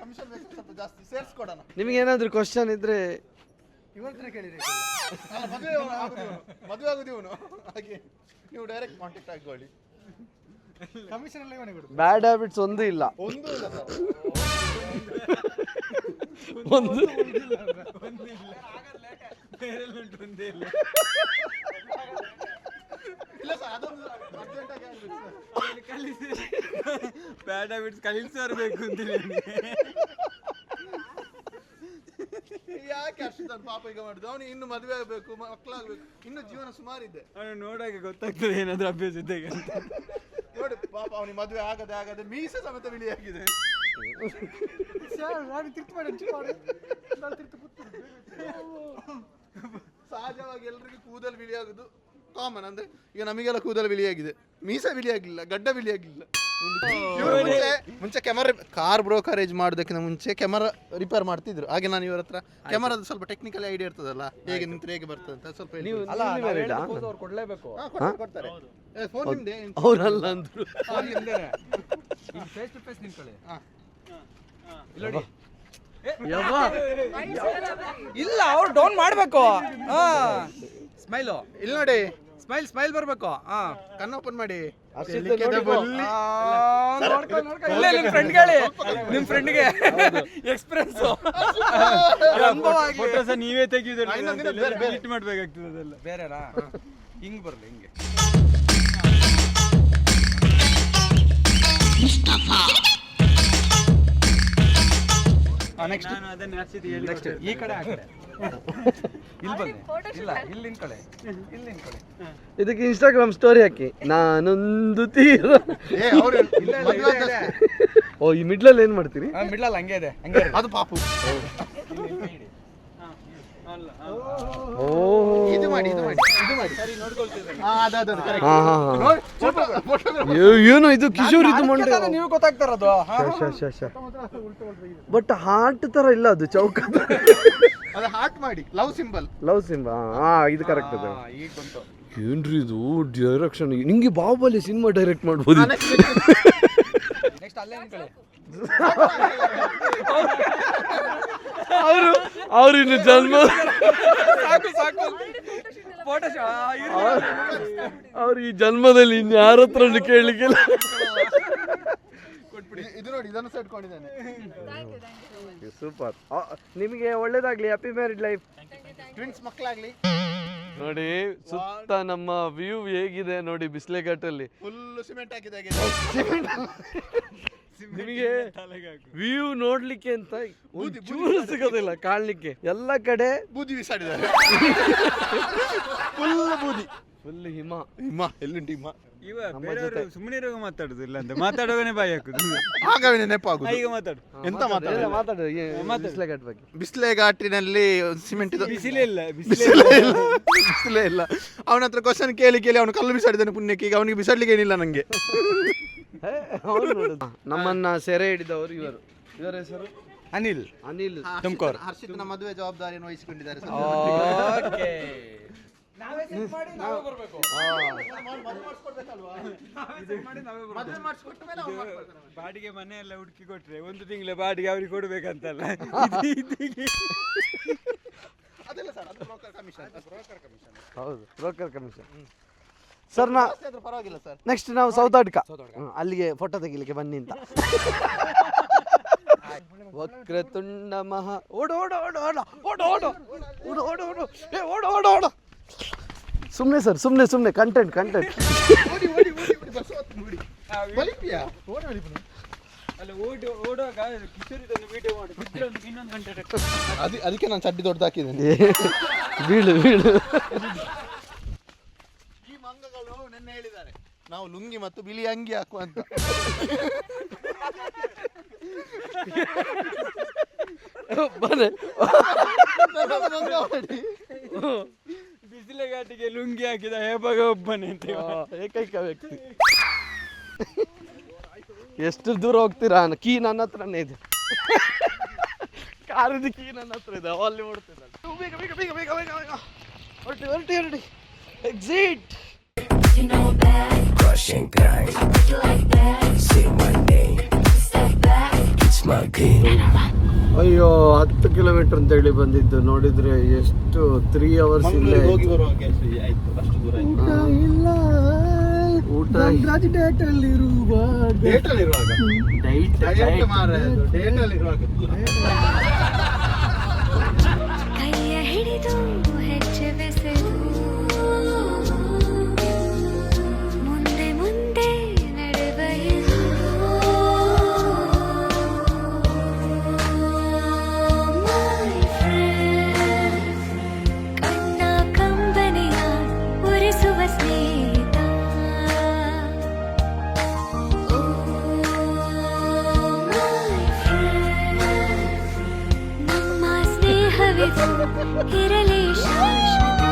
A: ಕಮಿಷನ್ ಬೇಕು ಸ್ವಲ್ಪ ಜಾಸ್ತಿ ಸೇರಿಸ್ಕೊಡೋಣ.
B: ನಿಮಗೆ ಏನಾದ್ರು ಕ್ವಶನ್ ಇದ್ರೆ
A: ಇವನ ಹತ್ರ ಕೇಳಿರಿ. ಮದುವೆ ಆಗುದು ಇವನು, ಹಾಗೆ ನೀವು ಡೈರೆಕ್ಟ್ ಕಾಂಟ್ಯಾಕ್ಟ್ ಆಗಿಕೊಳ್ಳಿ. ಕಮಿಷನ್ ಎಲ್ಲ ಇವನೇ ಕೊಡು.
B: ಬ್ಯಾಡ್ ಹ್ಯಾಬಿಟ್ಸ್ ಒಂದು ಇಲ್ಲ.
A: ಒಂದು ಇಲ್ಲ ಸರ್,
B: ಒಂದು
A: ಇಲ್ಲ ಸರ್, ಅದೊಂದು ಅರ್ಜೆಂಟ್ ಆಗಿ ಆಗ್ಬೇಕು ಸರ್.
C: ಬ್ಯಾಡ್ ಹ್ಯಾಬಿಟ್ಸ್ ಕಲಿಸಬೇಕು ಅಂತ
A: ಯಾಕೆ ಅಷ್ಟು ಪಾಪ ಈಗ ಮಾಡುದು? ಅವನಿಗೆ ಇನ್ನು ಮದುವೆ ಆಗ್ಬೇಕು, ಮಕ್ಕಳಾಗ್ಬೇಕು, ಇನ್ನು ಜೀವನ ಸುಮಾರಿದೆ.
C: ಅವನು ನೋಡಾಗೆ ಗೊತ್ತಾಗ್ತದೆ ಏನಾದ್ರು ಅಭ್ಯಾಸ ಇದ್ದಾಗ ಅಂತ.
A: ನೋಡಿ ಪಾಪ, ಅವನಿಗೆ ಮದುವೆ ಆಗದೆ ಮೀಸೆ ಸಮೇತ ಬಿಳಿಯಾಗಿದೆ. ಸಹಜವಾಗಿ ಎಲ್ರಿಗೂ ಕೂದಲು ಬಿಳಿಯಾಗುದು ಕಾಮನ್. ಅಂದ್ರೆ ಈಗ ನಮಗೆಲ್ಲ ಕೂದಲು ಬಿಳಿಯಾಗಿದೆ, ಮೀಸೆ ಬಿಳಿಯಾಗಿಲ್ಲ, ಗಡ್ಡ ಬಿಳಿಯಾಗಿಲ್ಲ. ಮುಂಚೆ ಕ್ಯಾಮರಾ ಕಾರ್ ಬ್ರೋಕರೇಜ್ ಮಾಡೋದಕ್ಕಿಂತ ಮುಂಚೆ ಕ್ಯಾಮರಾ ರಿಪೇರ್ ಮಾಡ್ತಿದ್ರು. ಹಾಗೆ ನಾನು ಇವರ ಹತ್ರ ಕ್ಯಾಮರಾದ ಸ್ವಲ್ಪ ಟೆಕ್ನಿಕಲ್ ಐಡಿಯಾ ಇರ್ತದಲ್ಲ, ಹೇಗೆ ನಿಂತ್ರೆ ಹೇಗೆ ಬರ್ತದೆ ಅಂತ ಸ್ವಲ್ಪ
C: ಕೊಡ್ಲೇಬೇಕು.
A: ಕೊಡ್ತಾರೆ. ಫೋನ್ ನಿಮ್ದೆ?
B: ಅವರಲ್ಲ ಅಂದ್ರು.
C: ಫೇಸ್ ಟು ಫೇಸ್ ನಿಂತ್ಕೊಳ್ಳಿ. ಇಲ್ಲ, ಅವ್ರು ಡೌನ್ ಮಾಡ್ಬೇಕು. ಸ್ಮೈಲು
A: ಇಲ್ಲಿ ನೋಡಿ,
C: ಸ್ಮೈಲ್ ಬರ್ಬೇಕು.
A: ಕಣ್ಣು ಓಪನ್ ಮಾಡಿ.
C: ನಿಮ್ ಫ್ರೆಂಡ್ಗೆ ಎಕ್ಸ್ಪ್ರೆಸ್ ನೀವೇ ತೆಗಿಯೋದು ಹಿಟ್ ಮಾಡ್ಬೇಕಾಗ್ತದೆ. ಅದೆಲ್ಲ ಬೇರೆನಾ? ಹಿಂಗ್ ಬರ್ಲಿ, ಹಿಂಗೆ ಈ ಕಡೆ ಇಲ್ಲಿ ಬನ್ನಿ. ಇಲ್ಲ, ಇಲ್ಲಿ ಕಡೆ, ಇಲ್ಲಿ ಕಡೆ.
B: ಇದಕ್ಕೆ ಇನ್ಸ್ಟಾಗ್ರಾಮ್ ಸ್ಟೋರಿ ಹಾಕಿ, ನಾನೊಂದು ತೀರ. ಓ ಈ ಮಿಡ್ಲಲ್ಲಿ ಏನ್ ಮಾಡ್ತೀರಿ?
C: ಮಿಡ್ಲಲ್ಲಿ ಹಂಗೆ ಇದೆ, ಹಂಗೆ
A: ಅದು ಪಾಪು.
B: ಓ
A: ಇದು ಮಾಡಿ ಸರಿ ನೋಡ್ಕೊಳ್ತಿದ್ದೇನೆ. ಅದು correct.
B: ಹಾ ಹಾ
A: ನೋಡಿ, photo-
B: ಏನು ಇದು ಕಿಶೋರ್ ಇದು ಮಂಡೆ
C: ನೀವು ಗೊತ್ತಾಗ್ತಾರದು.
B: ಬಟ್ ಹಾರ್ಟ್ ತರ ಇಲ್ಲ ಅದು ಚೌಕ
A: ಅದು ಹಾರ್ಟ್ ಮಾಡಿ ಲವ್ ಸಿಂಬಲ್.
B: ಲವ್ ಸಿಂಬಾ ಇದು ಕರೆಕ್ಟ್ ಇದೆ. ಏನ್ರಿ ಇದು ಡೈರೆಕ್ಷನ್? ನಿಂಗೆ ಬಾಹುಬಲಿ ಸಿನಿಮಾ ಡೈರೆಕ್ಟ್ ಮಾಡ್ಬೋದು.
C: ನೆಕ್ಸ್ಟ್ ಅಲ್ಲೇ ಅನ್ಕೊಳ್ಳಿ.
B: ಅವ್ರು ಇನ್ನು ಜನ್ಮ ಅವ್ರು ಈ ಜನ್ಮದಲ್ಲಿ ಇನ್ಯಾರ ಹತ್ರ ಕೇಳಲಿಕ್ಕಿಲ್ಲ.
A: ಇದು ನೋಡಿ, ಇದನ್ನು ಸಹ ಇಟ್ಕೊಂಡಿದ್ದೇನೆ.
B: ಸೂಪರ್. ನಿಮಗೆ ಒಳ್ಳೇದಾಗ್ಲಿ, ಹ್ಯಾಪಿ ಮ್ಯಾರಿಡ್ ಲೈಫ್.
A: ಟ್ವಿನ್ಸ್ ಮಕ್ಕಳಾಗ್ಲಿ.
B: ನೋಡಿ ಸುತ್ತ ನಮ್ಮ ವ್ಯೂ ಹೇಗಿದೆ ನೋಡಿ ಬಿಸ್ಲೆಘಾಟಲ್ಲಿ.
A: Full cement ಹಾಕಿದಾಗೆ.
B: ನಿಮಗೆ ವ್ಯೂ ನೋಡ್ಲಿಕ್ಕೆ ಅಂತ ಚೂರು ಸಿಗೋದಿಲ್ಲ, ಕಾಣ್ಲಿಕ್ಕೆ ಎಲ್ಲ ಕಡೆ
A: ಬೂದಿ ಬಿಸಾಡಿದ್ದಾರೆ. ಫುಲ್ ಬೂದಿ,
B: ಫುಲ್ ಹಿಮ.
A: ಎಲ್ಲಿಂಟು ಹಿಮ?
C: ಸುಮ್ಮನೆ ಮಾತಾಡುದು ಇಲ್ಲ ಅಂತ ಮಾತಾಡುವನೇ ಬಾಯಿ ಹಾಕುದು.
A: ಆಗವೇ ನೆನಪಾಗುದು.
C: ಈಗ ಮಾತಾಡು.
A: ಎಂತ ಮಾತಾಡ?
B: ಬಿಸ್ಲೆಘಾಟ್ ಬಗ್ಗೆ.
A: ಬಿಸ್ಲೆಘಾಟಿನಲ್ಲಿ ಸಿಮೆಂಟ್
C: ಬಿಸಿಲೇ ಇಲ್ಲ,
A: ಬಿಸಿಲೇ ಇಲ್ಲ. ಅವನ ಹತ್ರ ಕ್ವಶನ್ ಕೇಳಿ ಅವನು ಕಲ್ಲು ಬಿಸಾಡಿದ್ದಾನೆ ಪುಣ್ಯಕ್ಕೆ. ಈಗ ಅವನಿಗೆ ಬಿಸಾಡ್ಲಿಕ್ಕೆ ಏನಿಲ್ಲ ನಂಗೆ.
B: ನಮ್ಮನ್ನ ಸೆರೆ ಹಿಡಿದವರು ಇವರ ಹೆಸರು
C: ಅನಿಲ್ ತುಮಕೂರು.
A: ಹರ್ಷಿತ್ನ ಮದುವೆ ಜವಾಬ್ದಾರಿಯನ್ನು ವಹಿಸಿಕೊಂಡಿದ್ದಾರೆ.
C: ಬಾಡಿಗೆ ಮನೆ ಎಲ್ಲ ಹುಡುಕಿ ಕೊಟ್ರೆ 1 ತಿಂಗಳ ಬಾಡಿಗೆ ಅವ್ರಿಗೆ ಕೊಡ್ಬೇಕಂತಲ್ಲ.
B: ಹೌದು, ಬ್ರೋಕರ್ ಕಮಿಷನ್. ಸರ್
A: ಪರವಾಗಿಲ್ಲ ಸರ್.
B: ನೆಕ್ಸ್ಟ್ ನಾವು ಸೌತಾಡ್ಕ ಅಲ್ಲಿಗೆ ಫೋಟೋ ತೆಗಿಲಿಕ್ಕೆ ಬನ್ನಿ ಅಂತ. ವಕ್ರತುಂಡ ಮಹಾ ಓಡು ಓಡು ಓಡು ಓಡು ಓಡು ಓಡು ಓಡು ಓಡು ಓಡು ಏ ಓಡು ಓಡು ಓಡು. ಸುಮ್ಮನೆ ಸರ್, ಸುಮ್ಮನೆ ಕಂಟೆಂಟ್
C: ಅಲ್ಲ ಓಡುವಾಗ ಕಿಶೋರಿದೊಂದು ವಿಡಿಯೋ ಮಾಡಿ ಇನ್ನೊಂದು ಗಂಟೆ
A: ಅದಕ್ಕೆ ನಾನು ಚಡ್ಡಿ ದೊಡ್ಡದು ಹಾಕಿದ್ದೇನೆ.
B: ಬೀಳು
A: ಈ ಮಂಗಗಳು ನೆನ್ನೆ ಹೇಳಿದ್ದಾರೆ ನಾವು ಲುಂಗಿ ಮತ್ತು ಬಿಳಿ ಅಂಗಿ ಹಾಕುವ ಅಂತ.
C: ಬಿಸಿಲಘಾಟಿಗೆ ಲುಂಗಿ ಹಾಕಿದ ಹೇಬಾಗ ಒಬ್ಬನೇ ಅಂತ
B: ಏಕೈಕ ವ್ಯಕ್ತಿ. ಎಷ್ಟು ದೂರ ಹೋಗ್ತೀರಾ? ಕೀ ನನ್ನ ಹತ್ರನೇ ಇದೆ, ಕಾರಿದ ಕೀ ನನ್ನ ಹತ್ರ ಇದೆ, ಅಲ್ಲಿ ಓಡ್ತಿದ್ದಾನೆ. ಹೊರಟಿ exit.
F: Crushing grind. Say my name. Step back. It's my game.
B: ಅಯ್ಯೋ 10 ಕಿಲೋಮೀಟರ್ ಅಂತ ಹೇಳಿ ಬಂದಿದ್ದು, ನೋಡಿದ್ರೆ ಎಷ್ಟು 3 hours ಇಲ್ಲೇ
A: ಹೋಗಿ ಬರುವಾಗ ಆಯ್ತು. ಅಷ್ಟು ದೂರ
B: ಇಲ್ಲ. ಊಟ
A: ಡೇಟ್ ಅಲ್ಲಿ ಇರುವಾಗ
G: ಕೈಯ ಹಿಡಿದು ಹೆಜ್ಜೆ ಬೆಸೆದು ಮುಂದೆ ಮುಂದೆ ನಡೆಬಯಲು My friend, ಕಣ್ಣ ಕಂಬನಿಯ ಉರಿಸುವ ಸ್ನೇಹಿತ. My friend, ನಮ್ಮ ಸ್ನೇಹವಿದು ಇರಲಿ ಶಾಶ್ವತ.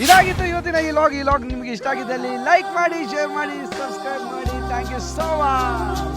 B: ಇದಾಗಿತ್ತು ಇವತ್ತಿನ ಈ ಲಾಗ್ ನಿಮ್ಗೆ ಇಷ್ಟ ಆಗಿದ್ದಲ್ಲಿ ಲೈಕ್ ಮಾಡಿ, ಶೇರ್ ಮಾಡಿ, ಸಬ್ಸ್ಕ್ರೈಬ್ ಮಾಡಿ. Thank you so much.